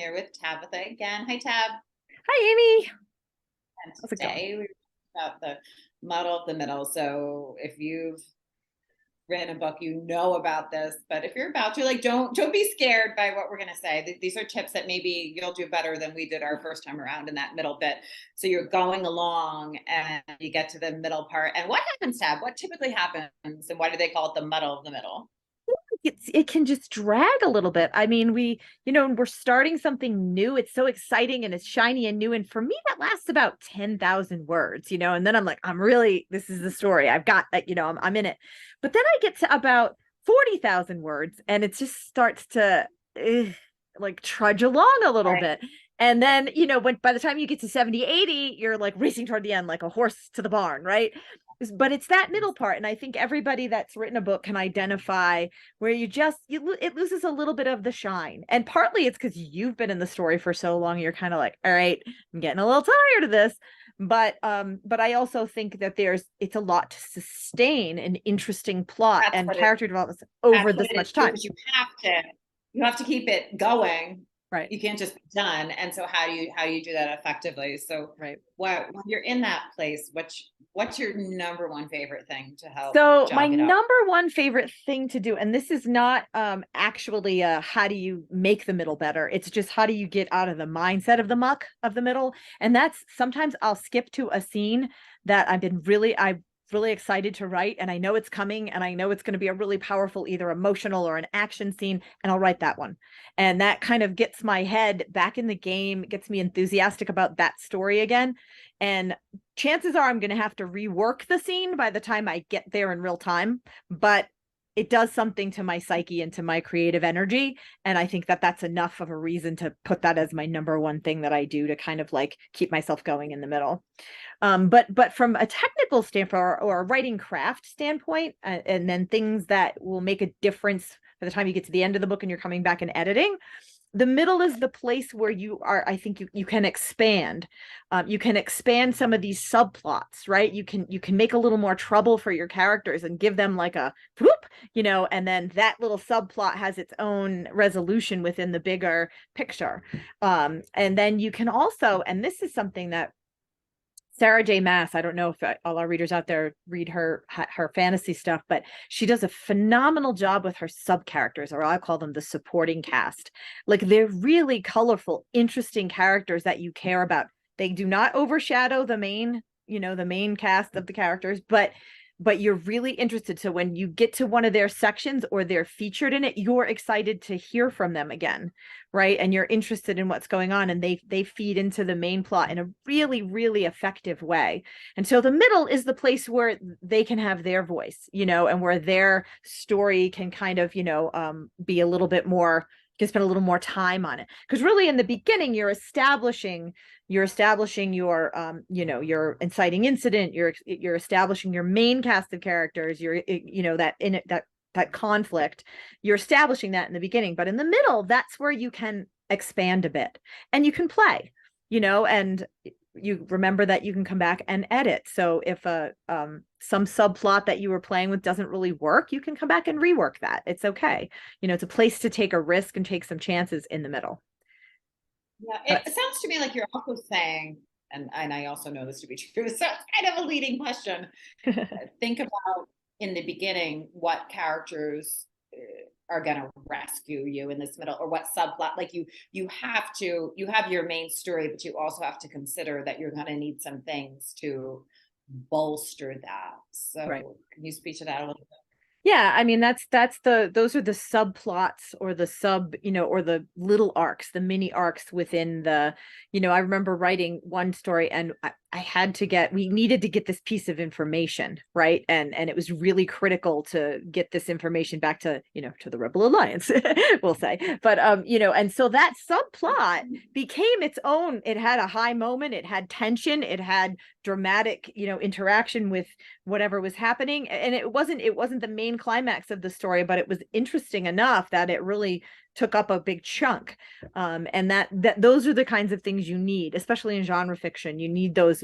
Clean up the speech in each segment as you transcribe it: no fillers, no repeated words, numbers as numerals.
here with Tabitha again. Hi, Tab. Hi, Amy. And How's it going? today we're about the muddle of the middle. So if you've written a book, you know about this. But if you're about to, like, don't be scared by what we're gonna say. These are tips that maybe you'll do better than we did our first time around in that middle bit. So you're going along and you get to the middle part. And what happens, Tab? What typically happens? And why do they call it the muddle of the middle? It can just drag a little bit. I mean, we're starting something new. It's so exciting and it's shiny and new. And for me, that lasts about 10,000 words, and then I'm like, this is the story. I've got that, I'm in it. But then I get to about 40,000 words and it just starts to like trudge along a little Right. bit. And then, when by the time you get to 70, 80, you're like racing toward the end like a horse to the barn, right? But it's that middle part. And I think everybody that's written a book can identify where it loses a little bit of the shine. And partly it's because you've been in the story for so long, you're kind of like, all right, I'm getting a little tired of this. But I also think that it's a lot to sustain an interesting plot That's and what it character development over That's what this it is much too, time. because you have to keep it going. Right. You can't just be done. And so how do you do that effectively? So Right. when you're in that place, what's your number one favorite thing to help So my jog it up? number one favorite thing to do, and this is not actually how do you make the middle better? It's just how do you get out of the mindset of the muck of the middle? And that's sometimes I'll skip to a scene that I'm really excited to write, and I know it's coming, and I know it's going to be a really powerful, either emotional or an action scene, and I'll write that one. And that kind of gets my head back in the game, gets me enthusiastic about that story again. And chances are I'm going to have to rework the scene by the time I get there in real time, but it does something to my psyche and to my creative energy. And I think that that's enough of a reason to put that as my number one thing that I do to kind of like keep myself going in the middle. But from a technical standpoint or a writing craft standpoint, and then things that will make a difference by the time you get to the end of the book and you're coming back and editing, the middle is the place where I think you can expand. You can expand some of these subplots, right? You can make a little more trouble for your characters and give them like a whoop, and then that little subplot has its own resolution within the bigger picture. And then you can also, and this is something that Sarah J. Maas, I don't know if all our readers out there read her fantasy stuff, but she does a phenomenal job with her sub characters, or I call them the supporting cast. Like they're really colorful, interesting characters that you care about. They do not overshadow the main cast of the characters, but you're really interested. So when you get to one of their sections or they're featured in it, you're excited to hear from them again, right? And you're interested in what's going on, and they feed into the main plot in a really, really effective way. And so the middle is the place where they can have their voice, and where their story can kind of, be a little bit more, can spend a little more time on it. Because really in the beginning, you're establishing your inciting incident, you're establishing your main cast of characters, that conflict. You're establishing that in the beginning, but in the middle, that's where you can expand a bit and you can play, and you remember that you can come back and edit. So if some subplot that you were playing with doesn't really work, you can come back and rework that. It's okay. It's a place to take a risk and take some chances in the middle. Yeah, Uh, it sounds to me like you're also saying, and I also know this to be true, so it's kind of a leading question. Think about in the beginning what characters are going to rescue you in this middle, or what subplot. Like you have your main story, but you also have to consider that you're going to need some things to bolster that. right. So can you speak to that a little Yeah, I mean those are the subplots or the or the little arcs, the mini arcs within I remember writing one story and we needed to get this piece of information, right? And it was really critical to get this information back to the Rebel Alliance, we'll say. But and so that subplot became its own. It had a high moment, it had tension, it had dramatic, interaction with whatever was happening, and it wasn't the main climax of the story, but it was interesting enough that it really took up a big chunk. And that those are the kinds of things you need, especially in genre fiction. You need those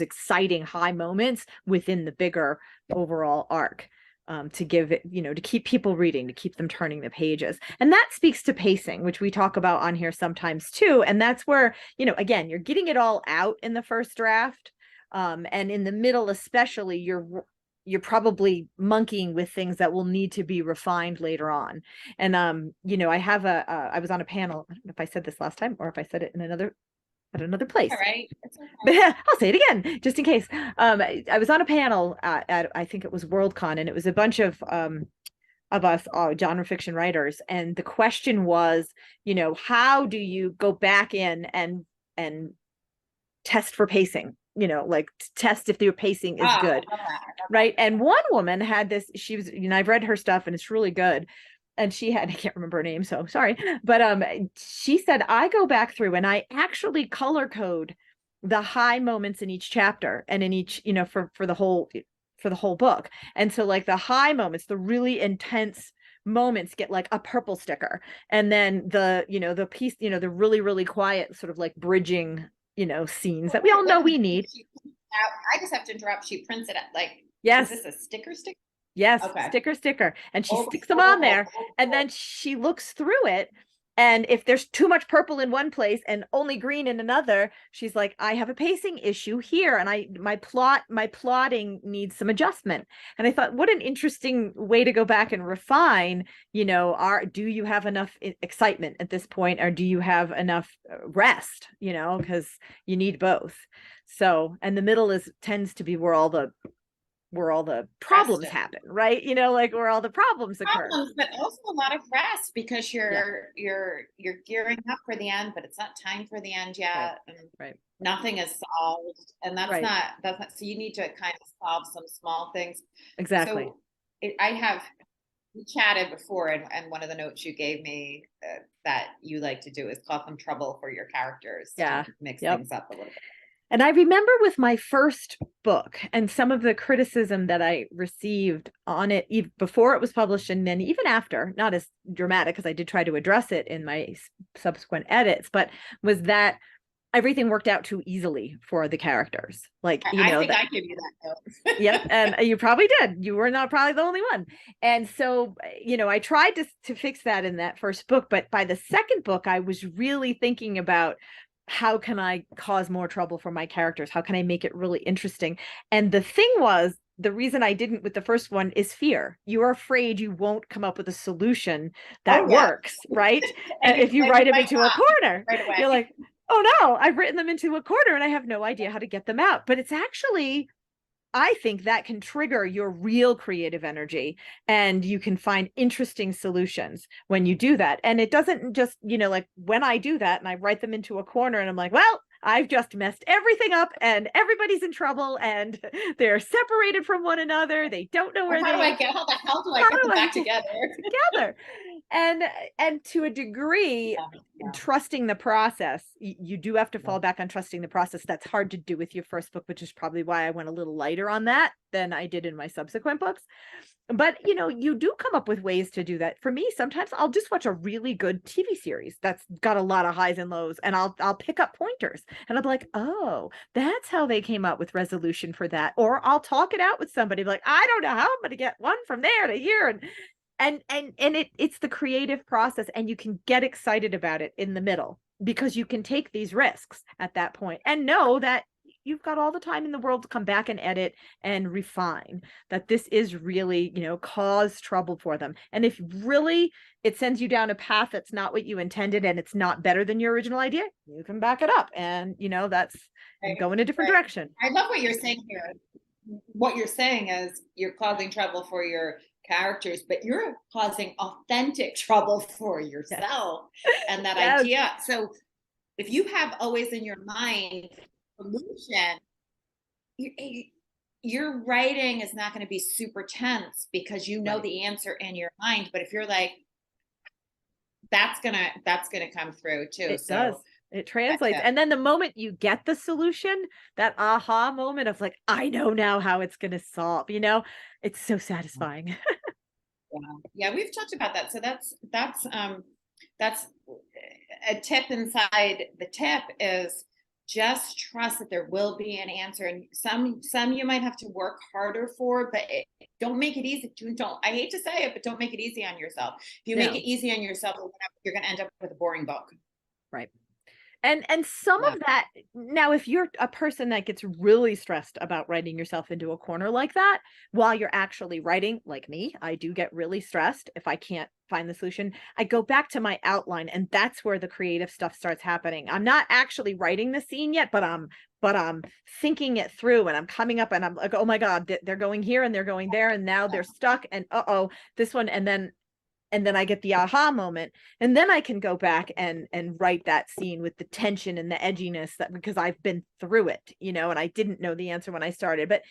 exciting high moments within the bigger overall arc. to give it, to keep people reading, to keep them turning the pages. And that speaks to pacing, which we talk about on here sometimes too. And that's where, again, you're getting it all out in the first draft. And in the middle, especially, you're probably monkeying with things that will need to be refined later on. And, I was on a panel. I don't know if I said this last time or if I said it at another place. All right. But I'll say it again, just in case. I was on a panel at I think it was Worldcon, and it was a bunch of us genre fiction writers. And the question was, how do you go back in and test for pacing? Like test if your pacing is good. Right. And one woman had this, she was, I've read her stuff and it's really good. And she had, I can't remember her name, so sorry. But she said, I go back through and I actually color code the high moments in each chapter and in each, for the whole book. And so like the high moments, the really intense moments get like a purple sticker. And then the piece, the really, really quiet sort of like bridging, scenes that we all know we need. I just have to interrupt. She prints it at yes. Is this a sticker? Yes, okay. sticker. And she sticks them on there. And then she looks through it. And if there's too much purple in one place and only green in another, she's like, I have a pacing issue here. And my plotting needs some adjustment. And I thought, what an interesting way to go back and refine, do you have enough excitement at this point? Or do you have enough rest, because you need both. So, and the middle tends to be where all the problems happen, right? Like where all the problems occur. But also a lot of rest because you're gearing up for the end, but it's not time for the end yet. Right. And nothing is solved. And that's not, so you need to kind of solve some small things. Exactly. So we chatted before, and one of the notes you gave me that you like to do is cause them trouble for your characters. Yeah. To mix things up a little bit. And I remember with my first book and some of the criticism that I received on it before it was published, and then even after, not as dramatic because I did try to address it in my subsequent edits, but was that everything worked out too easily for the characters. Like, I think I give you that note. Yep. And you probably did. You were not probably the only one. And so, I tried to fix that in that first book, but by the second book, I was really thinking about, how can I cause more trouble for my characters? How can I make it really interesting? And the thing was, the reason I didn't with the first one is fear. You're afraid you won't come up with a solution that works, right? And if you write them into a corner, you're like, oh no, I've written them into a corner and I have no idea how to get them out. But it's actually, I think that can trigger your real creative energy and you can find interesting solutions when you do that. And it doesn't just, like when I do that and I write them into a corner and I'm like, well, I've just messed everything up and everybody's in trouble and they're separated from one another. They don't know where how the hell do I get them back together? And to a degree, trusting the process, you do have to fall back on trusting the process. That's hard to do with your first book, which is probably why I went a little lighter on that than I did in my subsequent books. But, you do come up with ways to do that. For me, sometimes I'll just watch a really good TV series that's got a lot of highs and lows, and I'll pick up pointers and I'll be like, oh, that's how they came up with resolution for that. Or I'll talk it out with somebody like, I don't know how I'm going to get one from there to here. And it's the creative process, and you can get excited about it in the middle because you can take these risks at that point and know that you've got all the time in the world to come back and edit and refine, that this is really, cause trouble for them. And if really it sends you down a path that's not what you intended and it's not better than your original idea, you can back it up and, that's go in a different direction. I love what you're saying here. What you're saying is you're causing trouble for your characters, but you're causing authentic trouble for yourself and that idea. So if you have always in your mind solution, your writing is not going to be super tense because the answer in your mind. But if you're like, that's gonna come through too. It does. It translates. And then the moment you get the solution, that aha moment of like, I know now how it's going to solve, it's so satisfying. Yeah, we've talked about that. So that's a tip inside the tip is just trust that there will be an answer. And some you might have to work harder for, but don't make it easy. Don't, I hate to say it, but don't make it easy on yourself. If you make No. it easy on yourself, you're going to end up with a boring book. Right. And some Yeah. of that, now, if you're a person that gets really stressed about writing yourself into a corner like that, while you're actually writing, like me, I do get really stressed if I can't find the solution. I go back to my outline, and that's where the creative stuff starts happening. I'm not actually writing the scene yet, but I'm thinking it through, and I'm coming up and I'm like, oh my God, they're going here and they're going there, and now they're stuck, and uh-oh, this one, and then I get the aha moment, and then I can go back and write that scene with the tension and the edginess, that because I've been through it, and I didn't know the answer when I started. But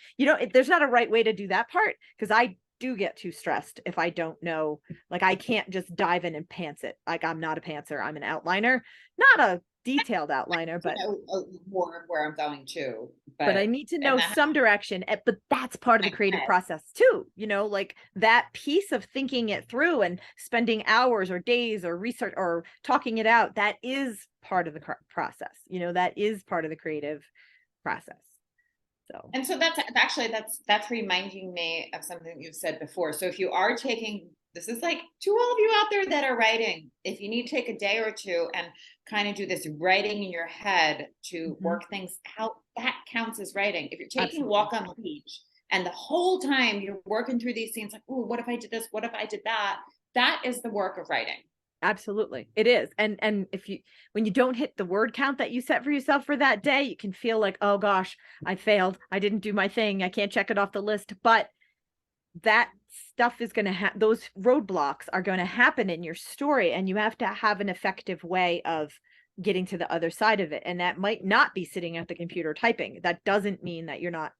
there's not a right way to do that part, because I do get too stressed if I don't know. Like, I can't just dive in and pants it. Like, I'm not a pantser. I'm an outliner, not a detailed outliner, but More of where I'm going to, I but need to and know that some direction. But that's part of the creative process too, like that piece of thinking it through and spending hours or days or research or talking it out. That is part of the process. That is part of the creative process. So, and so that's reminding me of something you've said before. So if you are taking, this is like to all of you out there that are writing, if you need to take a day or two and kind of do this writing in your head to work things out, that counts as writing. If you're taking a walk on the beach and the whole time you're working through these scenes, like, oh, what if I did this? What if I did that? That is the work of writing. absolutely, it is. And when you don't hit the word count that you set for yourself for that day, you can feel like, oh gosh, I failed. I didn't do my thing. I can't check it off the list. But that stuff is going to have, those roadblocks are going to happen in your story, and you have to have an effective way of getting to the other side of it. And that might not be sitting at the computer typing. That doesn't mean that you're not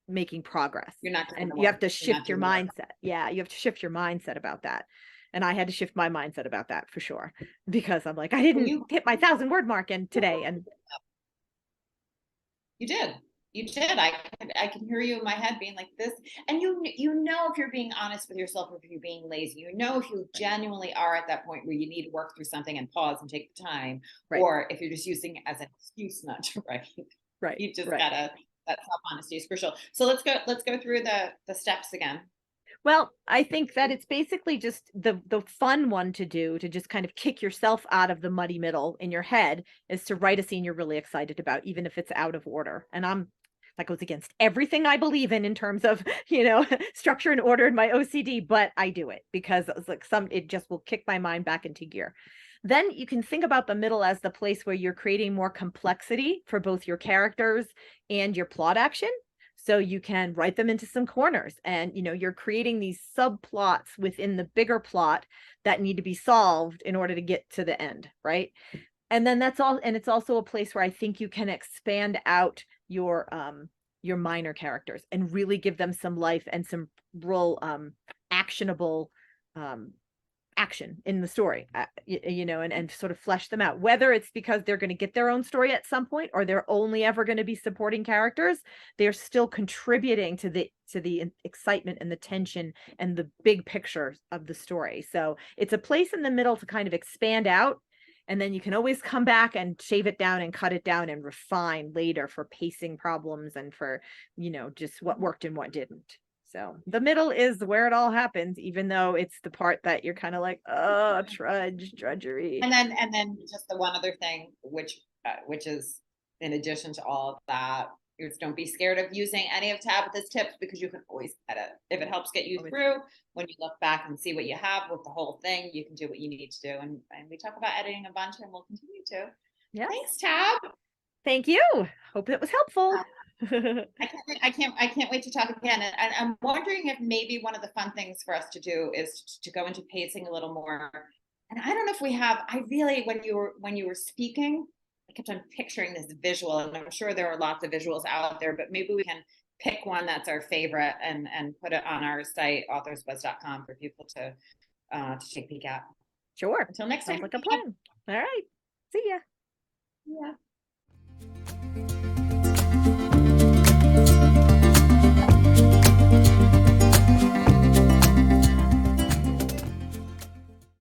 making progress. You're not, and you have to shift your mindset. Yeah, you have to shift your mindset about that. And I had to shift my mindset about that for sure, because I'm like, I didn't hit my 1,000-word mark today. And you did. You did. I can hear you in my head being like this. And if you're being honest with yourself, or if you're being lazy, if you genuinely are at that point where you need to work through something and pause and take the time, or if you're just using it as an excuse not to write. Right. You just gotta, that self-honesty is crucial. So let's go through the steps again. Well, I think that it's basically just the fun one to do, to just kind of kick yourself out of the muddy middle in your head, is to write a scene you're really excited about, even if it's out of order. And that goes against everything I believe in terms of, structure and order in my OCD, but I do it because it's like it just will kick my mind back into gear. Then you can think about the middle as the place where you're creating more complexity for both your characters and your plot action. So you can write them into some corners, and you're creating these subplots within the bigger plot that need to be solved in order to get to the end, right? And then that's all. And it's also a place where I think you can expand out your minor characters and really give them some life and some real actionable action in the story, and sort of flesh them out, whether it's because they're going to get their own story at some point, or they're only ever going to be supporting characters. They're still contributing to the excitement and the tension and the big picture of the story. So it's a place in the middle to kind of expand out, and then you can always come back and shave it down and cut it down and refine later for pacing problems and for just what worked and what didn't. So the middle is where it all happens, even though it's the part that you're kind of like, oh, drudgery. And then just the one other thing, which is in addition to all of that, is don't be scared of using any of Tabitha's tips, because you can always edit. If it helps get you through, when you look back and see what you have with the whole thing, you can do what you need to do. And we talk about editing a bunch, and we'll continue to. Yeah. Thanks, Tab. Thank you. Hope it was helpful. I can't wait to talk again. And I'm wondering if maybe one of the fun things for us to do is to go into pacing a little more. And I don't know if we have. I really, when you were speaking, I kept on picturing this visual, and I'm sure there are lots of visuals out there, but maybe we can pick one that's our favorite and put it on our site, authorsbuzz.com, for people to take a peek at. Sure. Until next time. Sounds like a plan. All right. See ya. Yeah.